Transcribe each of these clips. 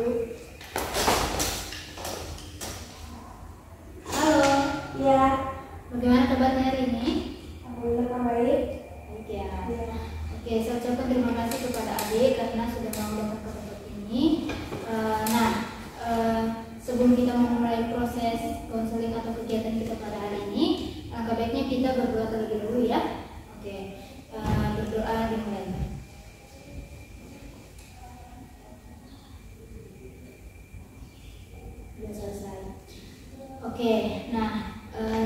Halo. Ya. Bagaimana kabarnya hari ini? Alhamdulillah baik. Baik ya. Ya. Oke, saya ucapkan terima kasih kepada adik karena sudah mau datang ke tempat ini. Sebelum kita memulai proses konseling atau kegiatan kita pada hari ini, alangkah baiknya kita berdoa terlebih dahulu ya. Oke, berdoa dimulai. Sudah selesai. Oke,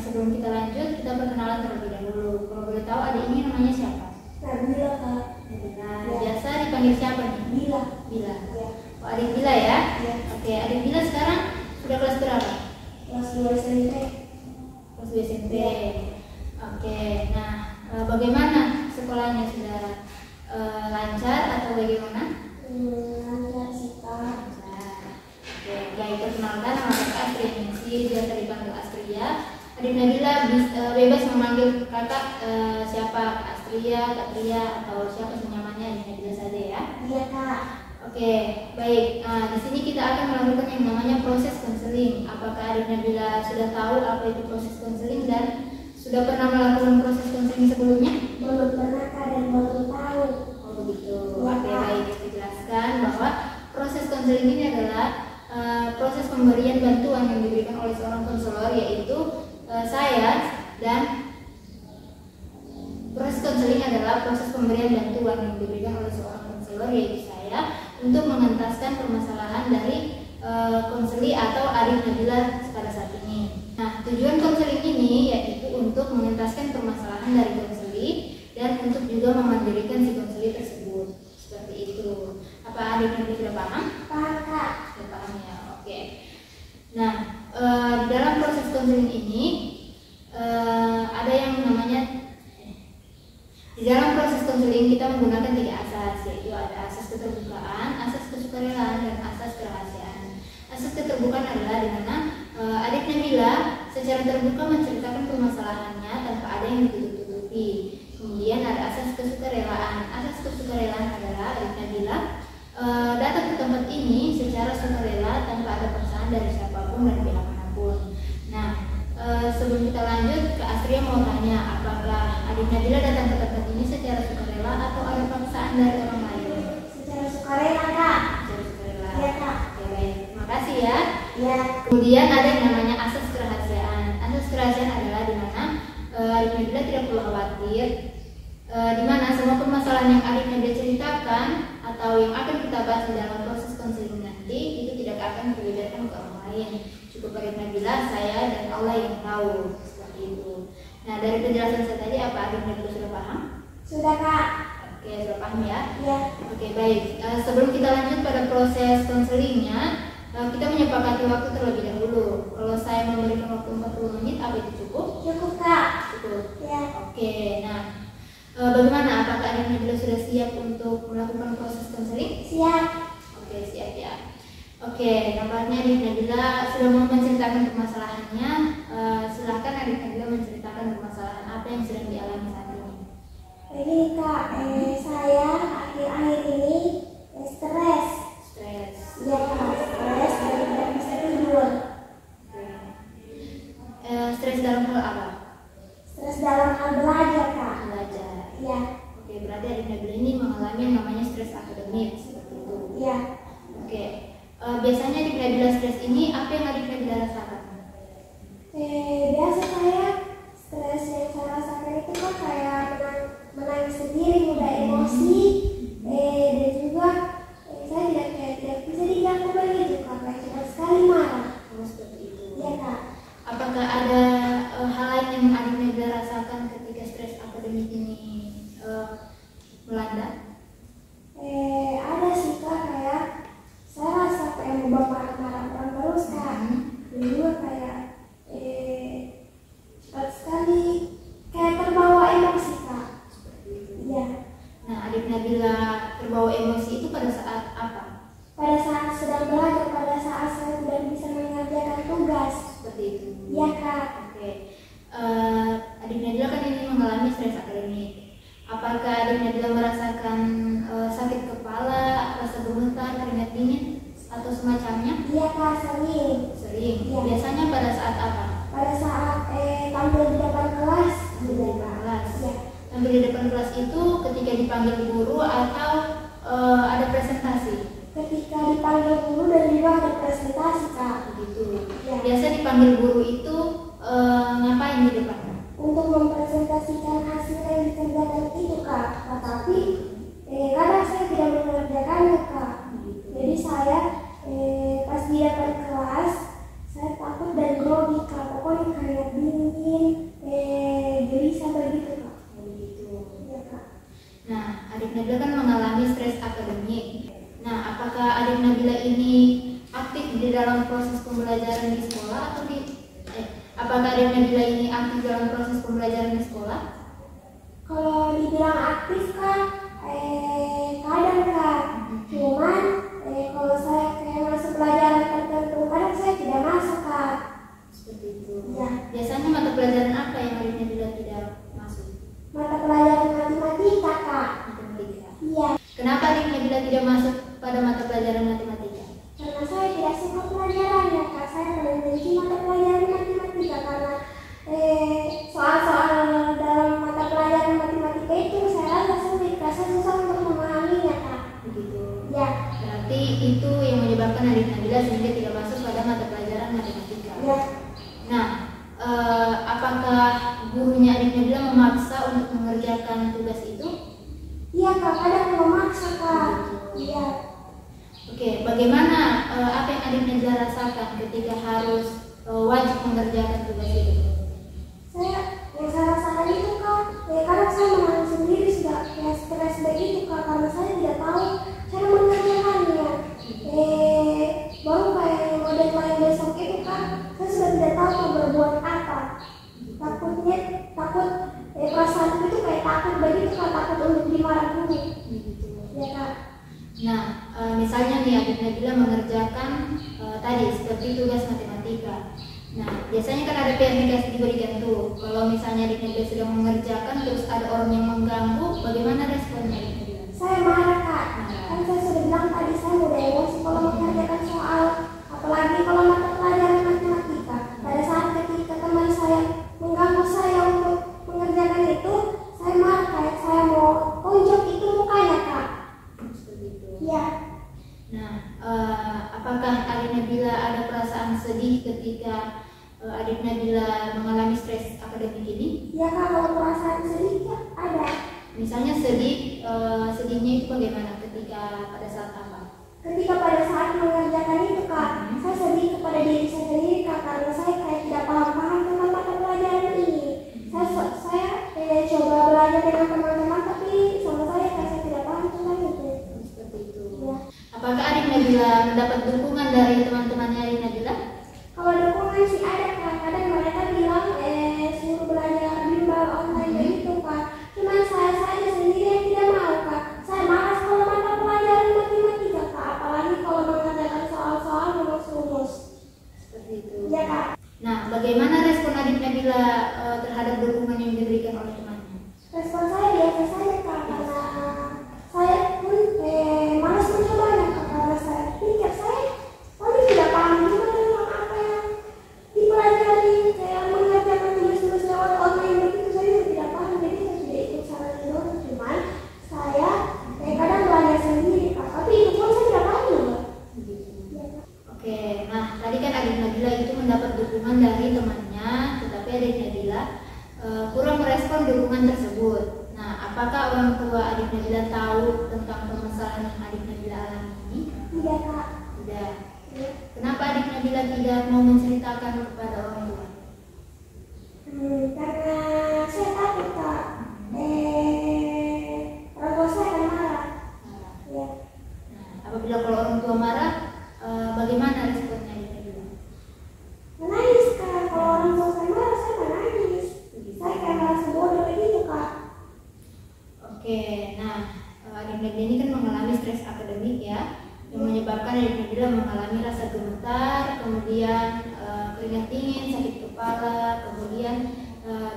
sebelum kita lanjut, kita perkenalan terlebih dahulu. Kalau boleh tahu adik ini namanya siapa? Nabila Kak. Nabila. Ya. Biasa dipanggil siapa nih? Bila. Bila. Ya. Oh, adik Bila ya? Ya. Oke, adik Bila sekarang sudah kelas berapa? Kelas 2 SMP. Kelas 2 SMP. Ya. Oke, bagaimana sekolahnya, sudah lancar atau bagaimana? Lancar sih Kak. Lancar. Oke, baik, perkenalkan nama kakak Astri Ningsi, dia tadi panggil Astria. Adik Nabila bebas memanggil kakak siapa, Kak Astria, Kak Tria, atau siapa senyamannya, adik Nabila saja ya. Iya Kak. Oke, baik. Di sini kita akan melakukan yang namanya proses konseling. Apakah adik Nabila sudah tahu apa itu proses konseling dan sudah pernah melakukan proses konseling sebelumnya? Belum pernah Kak dan belum tahu. Oh begitu. Ya, Oke, Kak. baik. Kita jelaskan bahwa proses konseling ini adalah proses pemberian bantuan yang diberikan oleh seorang konselor, yaitu saya, dan proses konseling adalah proses pemberian bantuan yang diberikan oleh seorang konselor, yaitu saya, untuk mengentaskan permasalahan dari konseli atau adik Nabila pada saat ini. Nah, tujuan konseling ini yaitu untuk mengentaskan permasalahan dari konseli dan untuk juga memandirikan si konseli tersebut. Seperti itu. Apa adik Nabila sudah paham? Paham Kak. Sudah paham ya. Oke. Nah, di dalam proses konseling ini ada yang namanya, di dalam proses konseling kita menggunakan 3 asas, yaitu ada asas keterbukaan, asas kesukarelaan, dan asas kerahasiaan. Asas keterbukaan adalah di mana adik Nabila secara terbuka menceritakan permasalahannya tanpa ada yang ditutup-tutupi. Kemudian ada asas kesukarelaan. Asas kesukarelaan adalah adik Nabila datang ke tempat ini secara sukarela tanpa ada paksaan dari siapapun dan pihak manapun. Nah, sebelum kita lanjut, Kak Astria mau tanya, apakah adik Nabila datang ke tempat ini secara sukarela atau ada paksaan dari orang lain? Secara sukarela Kak. Secara sukarela. Iya Kak. Ya, baik. Terima kasih ya. Ya. Kemudian ada yang namanya asas kerahasiaan. Asas kerahasiaan adalah di mana adik Nabila tidak perlu khawatir, di mana semua permasalahan yang adik Nabila ceritakan atau yang akan kita bahas di dalam proses konseling nanti itu tidak akan dibeberkan ke orang lain. Cukup adik Nabila, saya, dan Allah yang tahu. Seperti itu. Nah, dari penjelasan saya tadi, apa adik Nabila sudah paham? Sudah Kak. Oke, sudah paham ya? Ya. Oke, baik. Sebelum kita lanjut pada proses konselingnya, kita menyepakati waktu terlebih dahulu. Kalau saya memberikan waktu 40 menit, apa itu cukup? Cukup Kak. Cukup. Ya. Oke, nah bagaimana? Apakah adik Nabila sudah siap untuk melakukan proses konseling? Siap. Oke, siap ya. Oke, nampaknya adik Nabila sudah mau menceritakan permasalahannya. Silahkan adik Nabila menceritakan permasalahan apa yang sedang dialami saat ini. Ini Kak, saya akhir-akhir ini stres. Stres. Iya Kak, stres dan tidak bisa tidur. Oke. Stres dalam hal apa? Stres dalam hal belajar Kak. Belajar. Iya. Oke, berarti adik Nabila ini mengalami yang namanya stres akademik, seperti itu. Iya. Oke, biasanya adik Nabila stres ini apa yang adik Nabila rasakan? Biasa saya stres yang saya rasakan itu kan kayak menangis sendiri, mudah emosi, dan juga saya tidak bisa diganggu begitu Kak, kayak cuma sekali marah. Oh, seperti itu. Iya Kak. Apakah ada hal lain yang adik Nabila rasakan ketika stres akademik ini melanda? Ada sih Kak, kayak saya rasa kayak mau marah-marah orang terus Kak. Dan juga kayak cepat sekali kayak terbawa emosi Kak. Iya. Nah, adik Nabila terbawa emosi itu pada saat apa? Pada saat sedang belajar, pada saat saya tidak bisa mengerjakan tugas. Seperti itu. Iya Kak. Oke. Adik Nabila kan ini mengalami stres akademik. Apakah adik Nabila merasakan sakit kepala, rasa gemetar, keringat dingin? atau semacamnya? Iya kak, sering. Sering. Iya. Biasanya pada saat apa? Pada saat tampil di depan kelas. Tampil di depan kelas. Iya. Tampil di depan kelas itu ketika dipanggil guru atau ada presentasi? Ketika dipanggil guru dan juga ada presentasi kak. Begitu. Iya. Biasa dipanggil guru itu ngapain di depan? Untuk mempresentasikan hasil yang dikerjakan itu kak. Tetapi kadang saya tidak mengerjakannya kak. Jadi saya pas di depan kelas saya takut dan grogi kak. Pokoknya kayak dingin, gelisah begitu kak. Begitu. Iya kak. Nah, adik Nabila kan mengalami stres akademik. Nah, apakah adik Nabila ini aktif di dalam proses pembelajaran di sekolah atau apakah adik Nabila ini aktif dalam proses pembelajaran di sekolah? Kalau dibilang aktif kak, kadang kak. Cuman kalau saya kayak masuk pelajaran tertentu, kadang saya tidak masuk kak. Seperti itu. Ya. Biasanya mata pelajaran apa yang adik Nabila tidak masuk? Mata pelajaran matematika kak. Matematika. Iya. Kenapa adik Nabila tidak masuk pada mata pelajaran matematika? Karena saya tidak suka pelajarannya kak. Saya paling benci mata pelajaran matematika karena soal-soal dalam mata pelajaran matematika itu saya rasa sulit kak. Saya susah untuk memahaminya kak. Begitu. Ya. Berarti itu yang menyebabkan adik Nabila sehingga tidak masuk pada mata pelajaran matematika. Ya. Nah, apakah gurunya adik Nabila memaksa untuk mengerjakan tugas itu? Iya kak, kadang memaksa kak. Iya. Oke, bagaimana apa yang adik Nabila rasakan ketika harus wajib mengerjakan tugas itu? Yang saya rasakan itu kak, kadang saya menangis sendiri sudah kayak stres begitu kak, karena saya tidak tahu cara mengerjakannya. Baru kayak model lain besok itu kak, saya sudah tidak tahu mau berbuat apa. Takut perasaan itu kayak takut begitu kak, takut untuk dimarah guru. Ya kak. Nah, misalnya nih adik Nabila mengerjakan tadi seperti tugas matematika. Nah, biasanya kan ada pihak diberikan tuh. Kalau misalnya adik Nabila sudah mengerjakan terus ada orang yang mengganggu, bagaimana responnya adik Nabila? Saya marah kak. Kan saya sudah bilang tadi saya mudah emosi kalau mengerjakan soal, apalagi kalau mata pelajaran matematika. Pada saat ketika teman saya mengganggu saya untuk mengerjakan itu, saya marah kayak saya mau tonjok itu mukanya kak. Seperti itu. Iya. Nah, apakah adik Nabila ada perasaan sedih ketika adik Nabila mengalami stres akademik ini? Iya kak, kalau perasaan sedih ya ada. Misalnya sedihnya itu bagaimana ketika pada saat apa? Ketika pada saat mengerjakan itu kak, saya sedih kepada diri saya sendiri kak, karena saya kayak tidak paham tentang mata pelajaran ini. Saya coba belajar dengan teman-teman, tapi sama saya kayak saya tidak paham tentang itu. Seperti itu. Ya. Apakah adik Nabila mendapat dukungan dari teman-temannya adik Nabila? Kalau dukungan sih ada kak, kadang mereka bilang suruh belajar bimbel online begitu kak. Cuman saya saja sendiri yang tidak mau kak. Saya malas kalau mata pelajaran matematika kak, apalagi kalau mengerjakan soal-soal rumus-rumus. Seperti itu. Ya kak. Nah, bagaimana respon adik Nabila terhadap dukungan yang diberikan oleh temannya? Respon saya biasa saja kak, karena saya pun malas mencobanya kak, karena saya pikir saya tidak paham juga tentang apa yang dipelajari, kayak mengerjakan tugas-tugas lewat online begitu saya tidak paham, jadi saya tidak ikut saran doang. Cuman saya kadang belajar sendiri kak, tapi itu pun saya tidak paham juga. Ya, kak. Oke, nah tadi kan adik Nabila itu mendapat dukungan dari temannya, tetapi adik Nabila kurang merespon dukungan tersebut. Nah, apakah orang tua adik Nabila tahu tentang permasalahan yang adik Nabila alami ini? Tidak kak. Tidak. Ya. Kenapa adik Nabila tidak mau menceritakan kepada orang tua? Karena saya takut kak, orang tua saya akan marah. Ya. Nah, apabila kalau orang tua marah, bagaimana responnya adik Nabila? Menangis kak, kalau orang tua saya marah saya menangis. Saya kayak merasa bodoh begitu kak. Oke, nah adik Nabila ini kan mengalami stres akademik ya, yang menyebabkan adik Nabila mengalami rasa gemetar, kemudian keringat dingin, sakit kepala, kemudian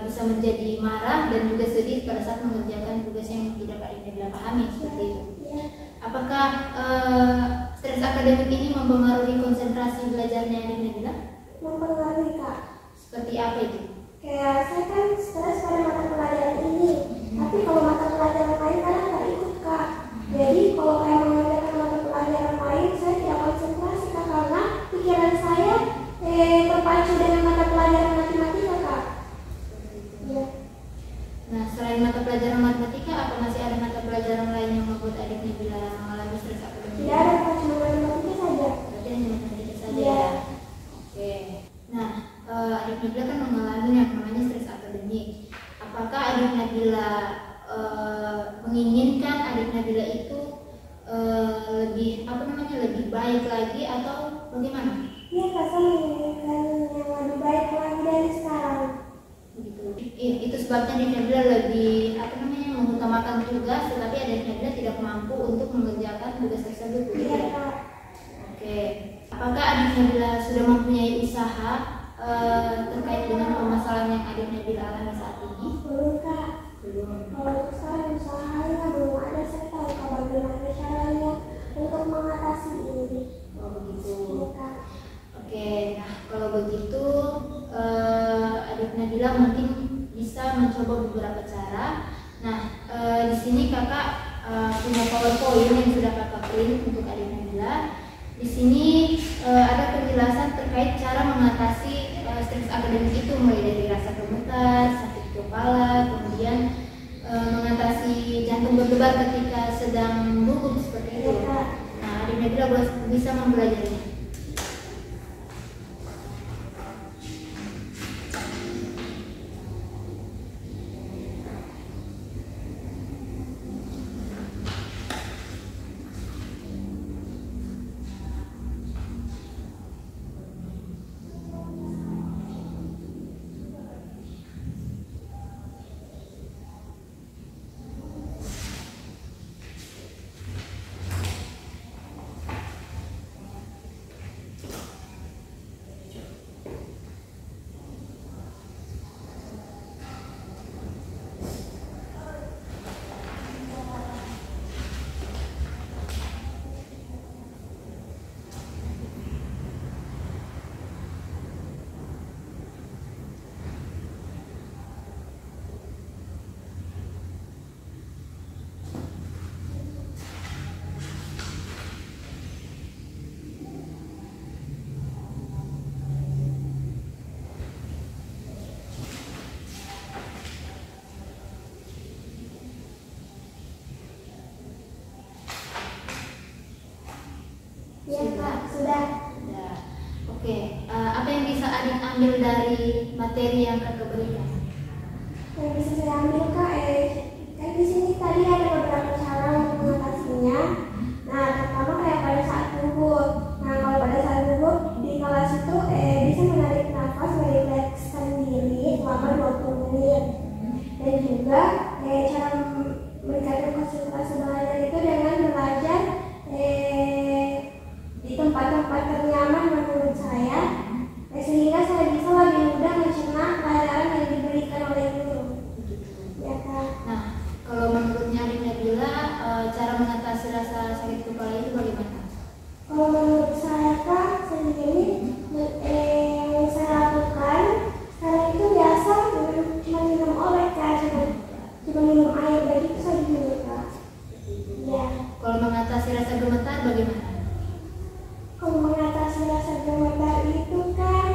bisa menjadi marah dan juga sedih pada saat mengerjakan tugas yang tidak adik Nabila pahami seperti itu. Ya. apakah stres akademik ini mempengaruhi konsentrasi belajarnya adik Nabila? Mempengaruhi Kak. Seperti apa itu? Kayak saya kan stres pada mata pelajaran ini, tapi kalau mata pelajaran lain kadang nggak ikut Kak. Jadi kalau kayak mengerjakan mata pelajaran lain, saya tidak konsentrasi Kak, karena pikiran saya terpacu dengan mata pelajaran matematika Kak. Ya. Nah, selain mata pelajaran matematika, apa masih ada mata pelajaran lain yang membuat adik Nabila mengalami stres akademik? Tidak ada Kak, cuma matematika saja. Berarti hanya matematika saja Iya. ya? Oke. Nah, adik Nabila kan mengalami yang namanya stres akademik. Apakah adik Nabila menginginkan adik Nabila itu lebih baik lagi atau bagaimana? Iya Kak, saya menginginkan yang lebih baik lagi dari sekarang. Begitu. Itu sebabnya adik Nabila lebih mengutamakan tugas, tetapi adik Nabila tidak mampu untuk mengerjakan tugas tersebut. Iya Kak. Oke. Apakah adik Nabila sudah mempunyai usaha terkait dengan permasalahan yang adik Nabila alami saat ini? Belum Kak. Belum. Kalau untuk saya usahanya belum ada, saya tahu Kak bagaimana caranya untuk mengatasi ini. Oh begitu. Iya Kak. Oke. Nah kalau begitu adik Nabila mungkin bisa mencoba beberapa cara. Nah di sini kakak punya PowerPoint yang sudah kakak print untuk adik Nabila. Di sini ada penjelasan terkait cara mengatasi stres akademik itu, mulai dari rasa gemetar, sakit kepala, kemudian mengatasi jantung berdebar ketika sedang gugup seperti itu. Nah, adik Nabila bisa mempelajarinya. Iya Kak, sudah. Sudah. Oke. Apa yang bisa adik ambil dari materi yang kakak berikan? Yang bisa saya ambil Kak, kan di sini tadi ada beberapa cara untuk mengatasinya. Nah, pertama kayak pada saat gugup. Nah, kalau pada saat gugup di kelas itu bisa menarik nafas, merilekskan diri selama 20 menit. Dan juga cara meningkatkan konsentrasi belajar itu dengan belajar di tempat-tempat ternyaman menurut saya, sehingga saya bisa lebih mudah mencerna pelajaran yang diberikan oleh guru. Ya Kak. Nah, kalau menurutnya adik Nabila, cara mengatasi rasa sakit kepala itu bagaimana? Kalau menurut saya Kak, sendiri yang saya lakukan sekarang itu biasa cuma minum obat Kak, cuma minum air, begitu saja dulu Kak. Ya. Kalau mengatasi rasa gemetar bagaimana? Kalau mengatasi rasa gemetar itu kan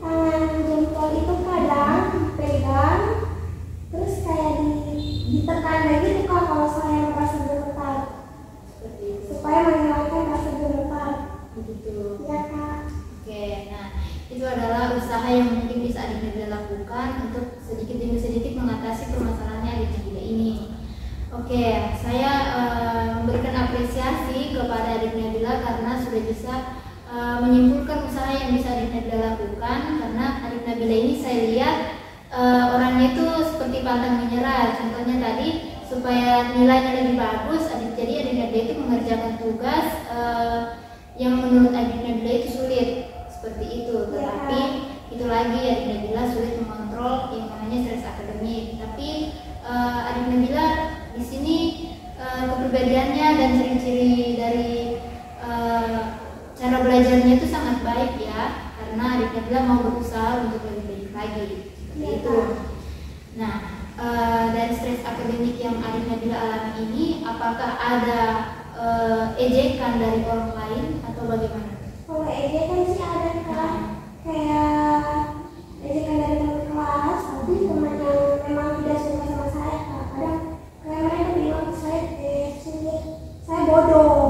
tangan jempol itu kadang dipegang terus kayak ditekan lagi tuh Kak kalau saya merasa gemetar, Seperti itu. supaya menghilangkan rasa gemetar. Begitu. Ya Kak. Oke, nah itu adalah usaha yang mungkin bisa adik Nabila lakukan untuk sedikit demi sedikit mengatasi permasalahannya adik Nabila ini. Oke, saya memberikan apresiasi kepada adik Nabila karena sudah bisa menyimpulkan usaha yang bisa adik Nabila lakukan, karena adik Nabila ini saya lihat orangnya itu seperti pantang menyerah. Contohnya tadi, supaya nilainya lebih bagus, jadi adik Nabila itu mengerjakan tugas yang menurut adik Nabila itu sulit, seperti itu. Tetapi itu lagi adik Nabila sulit mengontrol yang namanya stres akademik. Tapi adik Nabila di sini kepribadian belajarnya itu sangat baik ya, karena adik Nabila mau berusaha untuk lebih baik lagi. Seperti itu. Nah, dari stres akademik yang adik Nabila alami ini, apakah ada ejekan dari orang lain atau bagaimana? Kalau ejekan sih ada Kak, kayak ejekan dari teman kelas, tapi teman yang memang tidak suka sama saya Kak. Kadang kayak mereka bilang saya bodoh,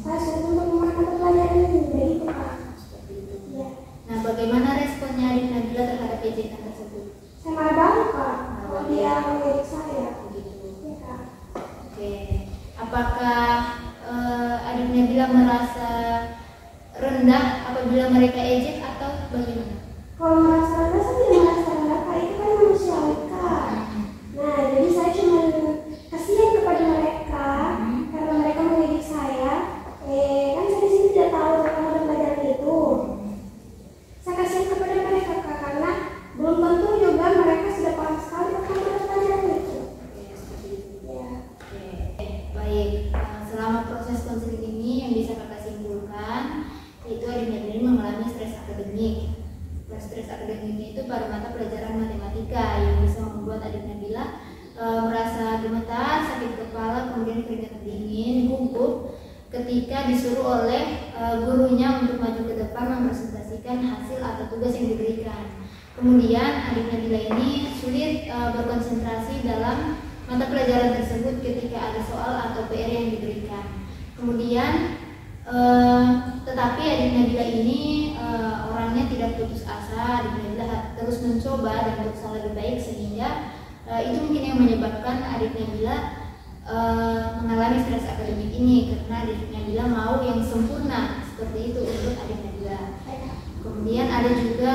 saya sulit untuk memahami pelajaran ini, begitu Kak. Seperti itu. Ya. Nah, bagaimana responnya adik Nabila terhadap ejekan tersebut? Saya marah banget Kak, kalau dia mengejek saya. Begitu. Ya Kak. Oke. Apakah adik Nabila merasa rendah apabila mereka ejek atau bagaimana? Kalau merasa rendah, saya tidak merasa rendah Kak, itu kan manusiawi Kak. Nah, jadi saya cuma kasihan kepada mereka karena mereka mengejek saya. Kan saya di sini tidak tahu tentang pelajaran itu. Saya kasihan kepada mereka Kak, karena belum tentu juga mereka sudah paham sekali tentang pelajaran itu. Oke, seperti itu. Ya. Oke, baik. Selama proses konseling ini yang bisa kakak simpulkan, itu adik Nabila mengalami stres akademik. Stres akademik itu pada mata pelajaran matematika yang bisa membuat adik Nabila merasa gemetar, sakit kepala, kemudian keringat dingin, gugup ketika disuruh oleh gurunya untuk maju ke depan mempresentasikan hasil atau tugas yang diberikan. Kemudian adik Nabila ini sulit berkonsentrasi dalam mata pelajaran tersebut ketika ada soal atau PR yang diberikan. Kemudian tetapi adik Nabila ini orangnya tidak putus asa, adik Nabila terus mencoba dan berusaha lebih baik, sehingga itu mungkin yang menyebabkan adik Nabila mengalami stres akademik ini, karena adik Nabila mau yang sempurna seperti itu untuk adik Nabila. Kemudian ada juga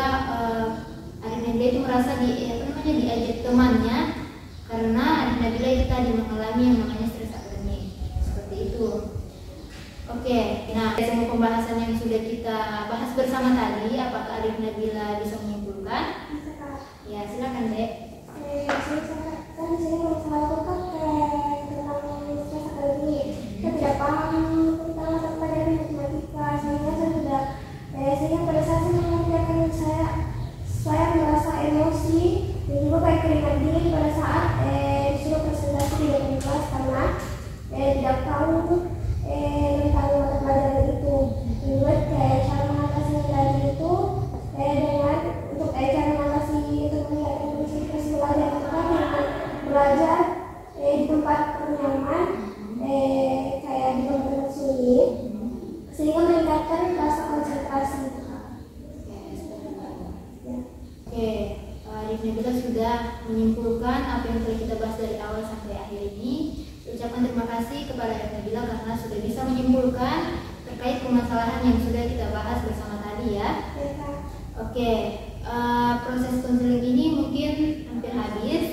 adik Nabila itu merasa diajak temannya karena adik Nabila itu tadi mengalami yang namanya stres akademik seperti itu. Oke, nah semua pembahasan yang sudah kita bahas bersama tadi, apakah adik Nabila bisa menyimpulkan? Bisa Kak. Ya, silakan Dek. Kan di sini masalah itu kan kayak tentang stres akademik. Saya tidak paham tentang mata pelajaran matematika, sehingga sehingga pada saat saya mengerjakan saya merasa emosi dan juga kayak keringat dingin pada saat disuruh presentasi di depan kelas karena tidak tahu tentang mata pelajaran itu. Juga kayak cara mengatasi tadi itu dengan untuk cara mengatasi untuk meningkatkan konsentrasi belajar itu kan dengan belajar di tempat nyaman, kayak di tempat sunyi, sehingga meningkatkan rasa konsentrasi. Oke, adik Nabila sudah menyimpulkan apa yang telah kita bahas dari awal sampai akhir ini. Ucapkan terima kasih kepada adik Nabila karena sudah bisa menyimpulkan terkait permasalahan yang sudah kita bahas bersama tadi ya. Oke, proses konseling ini mungkin hampir habis.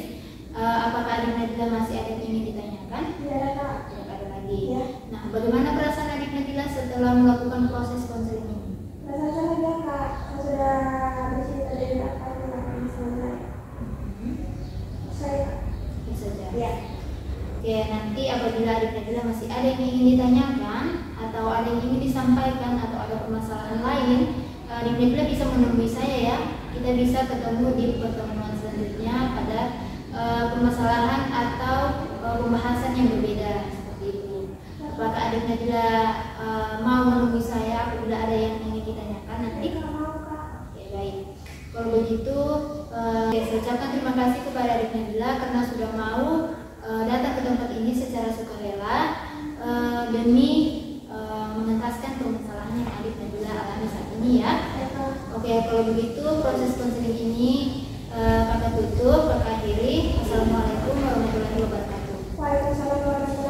Apakah adik Nabila masih ada yang ingin ditanyakan? Tidak ada lagi. Ya. Nah, bagaimana perasaan adik Nabila setelah melakukan proses konseling ini? Rasanya lega Kak, saya sudah bercerita dari apa yang akan selesai. Saya Itu saja. ya. Oke, nanti apabila adik Nabila masih ada yang ingin ditanyakan atau ada yang ingin disampaikan atau ada permasalahan lain, adik Nabila bisa menemui saya ya. Kita bisa ketemu di pertemuan selanjutnya pada permasalahan atau pembahasan yang berbeda seperti itu. Apakah adik Nabila mau menemui saya apabila ada yang ingin ditanyakan nanti? Oke, baik. Kalau begitu, saya ucapkan terima kasih kepada adik Nabila karena sudah mau datang ke tempat ini secara sukarela demi mengentaskan permasalahan yang adik Nabila alami saat ini ya. Oke, kalau begitu proses konseling ini kakak tutup, kakak akhiri. Assalamualaikum warahmatullahi wabarakatuh. Waalaikumsalam warahmatullahi wabarakatuh.